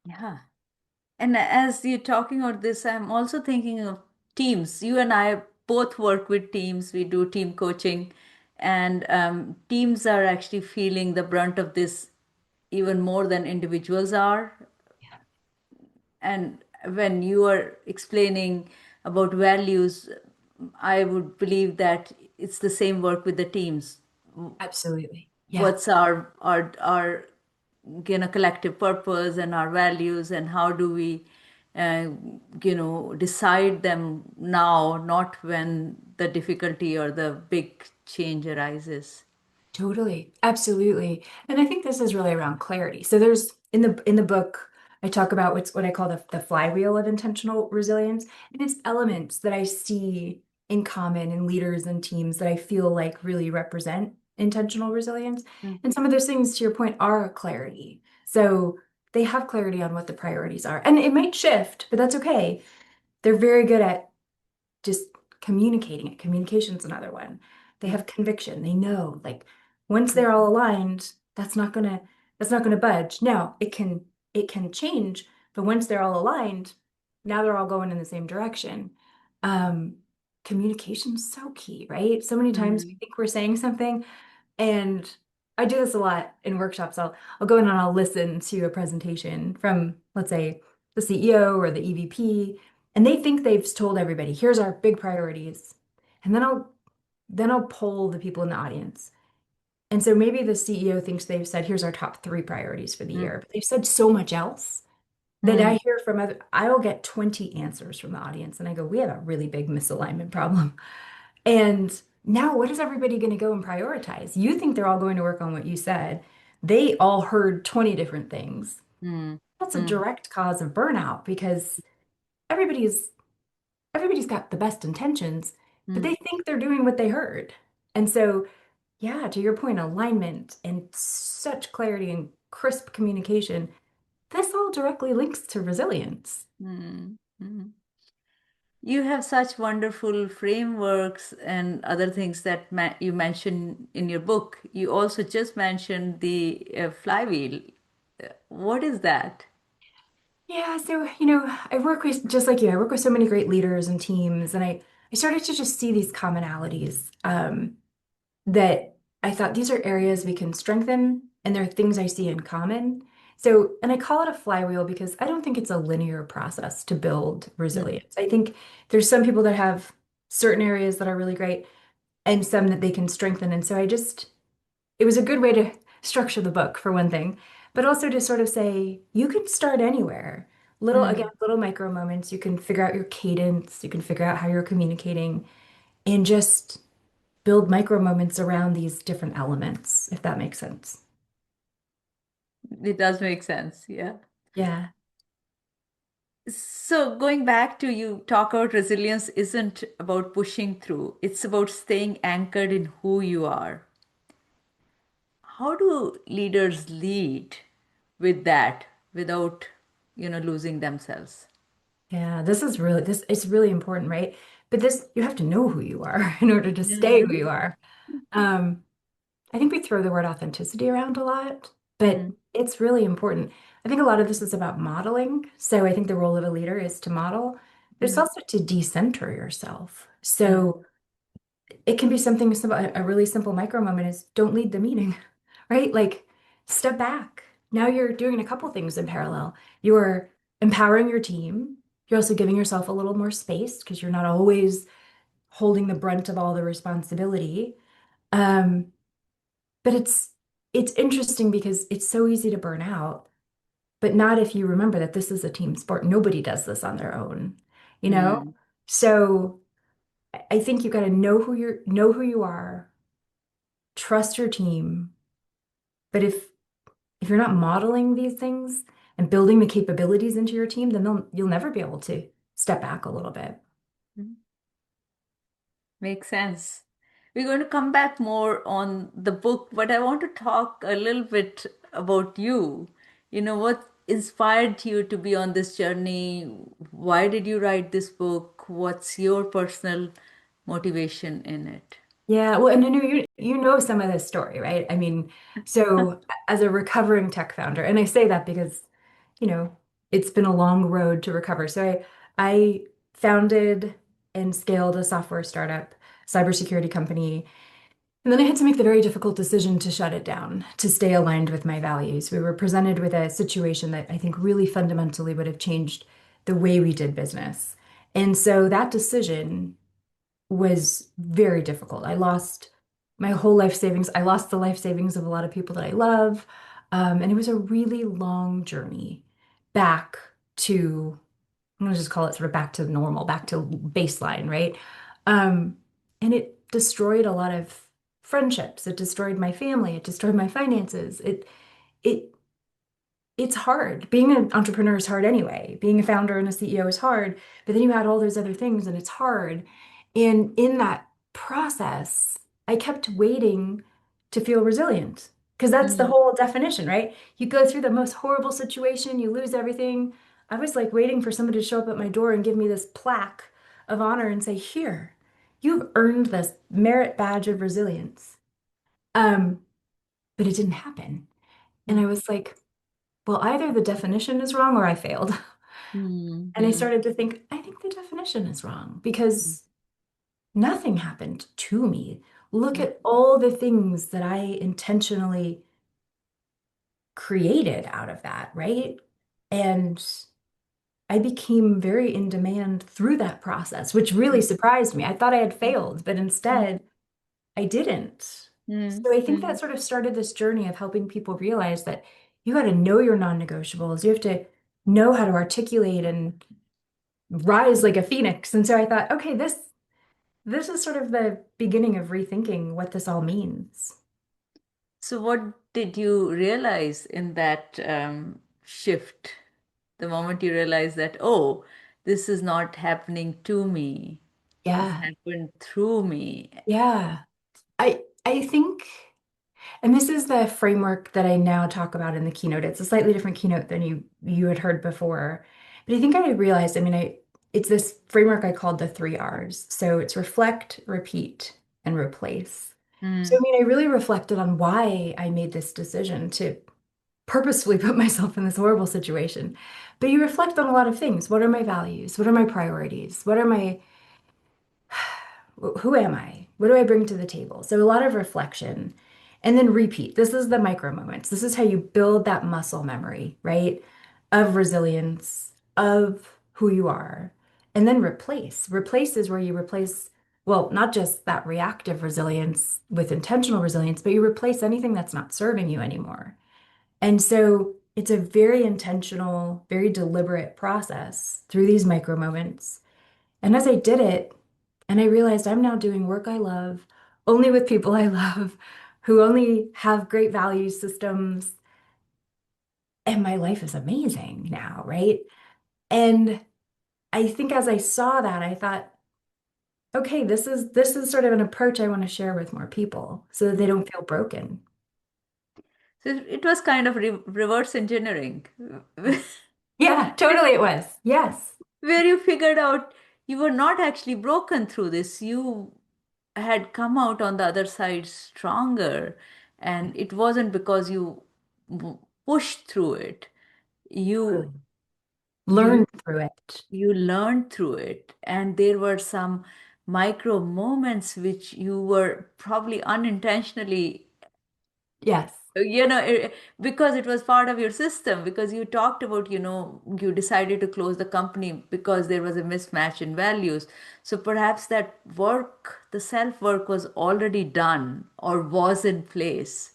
Yeah. And as you're talking about this, I'm also thinking of teams. You and I both work with teams. We do team coaching, and teams are actually feeling the brunt of this even more than individuals are. And when you are explaining about values, I would believe that it's the same work with the teams. Absolutely. Yeah, What's our collective purpose and our values, and how do we uh, decide them now, not when the difficulty or the big change arises. totally. Absolutely. And I think this is really around clarity. So there's in the book, I talk about what I call the flywheel of intentional resilience. And it's elements that I see in common in leaders and teams that I feel like really represent intentional resilience. Mm. And some of those things, to your point, are clarity. So they have clarity on what the priorities are. And it might shift, but that's okay. They're very good at just communicating it. Communication's another one. They Mm. have conviction. They know, like, once Mm. they're all aligned, that's not gonna budge. Now it can change, but once they're all aligned, now they're all going in the same direction. Um, Communication's so key, right? So many times we Mm. think we're saying something, and I do this a lot in workshops. I'll go in and I'll listen to a presentation from, let's say, the CEO or the EVP, and they think they've told everybody, here's our big priorities. And then I'll poll the people in the audience. And so maybe the CEO thinks they've said, here's our top three priorities for the Mm. year, but they've said so much else that Mm. I hear from other, I will get 20 answers from the audience. And I go, we have a really big misalignment problem. And now what is everybody going to go and prioritize? You think they're all going to work on what you said. They all heard 20 different things. Mm. That's a Mm. direct cause of burnout because everybody's everybody's got the best intentions, but Mm. they think they're doing what they heard. And so, yeah, to your point, alignment and such clarity and crisp communication, this all directly links to resilience. Mm. Mm. You have such wonderful frameworks and other things that you mentioned in your book. You also just mentioned the flywheel. What is that? Yeah, so I work with just like you, I work with so many great leaders and teams, and I started to just see these commonalities that I thought these are areas we can strengthen, and there are things I see in common. So, and I call it a flywheel because I don't think it's a linear process to build Mm. resilience. I think there's some people that have certain areas that are really great and some that they can strengthen. And so it was a good way to structure the book for one thing, but also to sort of say you can start anywhere. Again, Mm. little micro moments. You can figure out your cadence, you can figure out how you're communicating, and just build micro moments around these different elements, if that makes sense. It does make sense, yeah. Yeah. So going back to, you talk about resilience isn't about pushing through, it's about staying anchored in who you are. How do leaders lead with that without, losing themselves? Yeah, this it's really important, right? But this you have to know who you are in order to stay who Mm. you are. Um, I think we throw the word authenticity around a lot, but Mm. it's really important. I think a lot of this is about modeling. So I think the role of a leader is to model. There's Mm. also to decenter yourself. Mm. So it can be something simple, a really simple micro moment is don't lead the meeting, right? Like step back. Now you're doing a couple things in parallel. You're empowering your team. You're also giving yourself a little more space because you're not always holding the brunt of all the responsibility. Um, but it's interesting because it's so easy to burn out, but not if you remember that this is a team sport. Nobody does this on their own, you know? Mm. So I think you got to know who you are, trust your team. But if you're not modeling these things and building the capabilities into your team, then you'll never be able to step back a little bit. Mm. Makes sense. We're going to come back more on the book, but I want to talk a little bit about you. What inspired you to be on this journey? Why did you write this book? What's your personal motivation in it? Yeah, well, and you know some of this story, right? I mean, so as a recovering tech founder, and I say that because, you know, it's been a long road to recover. So I founded and scaled a software startup, cybersecurity company. And then I had to make the very difficult decision to shut it down, to stay aligned with my values. We were presented with a situation that I think really fundamentally would have changed the way we did business. And so that decision was very difficult. I lost my whole life savings. I lost the life savings of a lot of people that I love. And it was a really long journey back to, I'm going to just call it sort of back to normal, back to baseline, right? Um, and it destroyed a lot of friendships. It destroyed my family. It destroyed my finances. It, it's hard. Being an entrepreneur is hard anyway. Being a founder and a CEO is hard, but then you add all those other things and it's hard. And in that process, I kept waiting to feel resilient because that's the Mm, whole definition, right? You go through the most horrible situation, you lose everything. I was like waiting for somebody to show up at my door and give me this plaque of honor and say, "Here, you've earned this merit badge of resilience." Um, but it didn't happen. And mm, I was like, well, either the definition is wrong or I failed. mm, And I mm, started to think, I think the definition is wrong because nothing happened to me. Look mm, at all the things that I intentionally created out of that, right? And I became very in demand through that process, which really mm, surprised me. I thought I had mm, failed, but mm, instead I didn't. mm, So I think that mm. sort of started this journey of helping people realize that you got to know your non-negotiables. You have to know how to articulate and rise like a phoenix. And so I thought, okay, this is sort of the beginning of rethinking what this all means. So, what did you realize in that shift? The moment you realized that, oh, this is not happening to me, this Yeah. happened through me. Yeah. I think, and this is the framework that I now talk about in the keynote. It's a slightly different keynote than you had heard before. But I think I realized, I mean, it's this framework I called the three R's. So it's reflect, repeat, and replace. So I Mm, mean, I really reflected on why I made this decision to purposefully put myself in this horrible situation. But you reflect on a lot of things. What are my values? What are my priorities? What are my, who am I? What do I bring to the table? So a lot of reflection and then repeat. This is the micro moments. This is how you build that muscle memory, right? Of resilience, of who you are. And then replace. Replace is where you replace, well, not just that reactive resilience with intentional resilience, but you replace anything that's not serving you anymore. And so it's a very intentional, very deliberate process through these micro moments. And as I did it, and I realized I'm now doing work I love, only with people I love, who only have great value systems, and my life is amazing now, right? And I think as I saw that, I thought, okay, this is sort of an approach I want to share with more people so that they mm. don't feel broken. So it was kind of reverse engineering, Yeah, totally it was. Yes. where you figured out you were not actually broken through this. You had come out on the other side stronger, and it wasn't because you pushed through it. You Totally. you Learn through it. you learned through it, and there were some micro moments which you were probably unintentionally, Yes. because it was part of your system, because you talked about, you decided to close the company because there was a mismatch in values. So perhaps that work, the self work, was already done or was in place.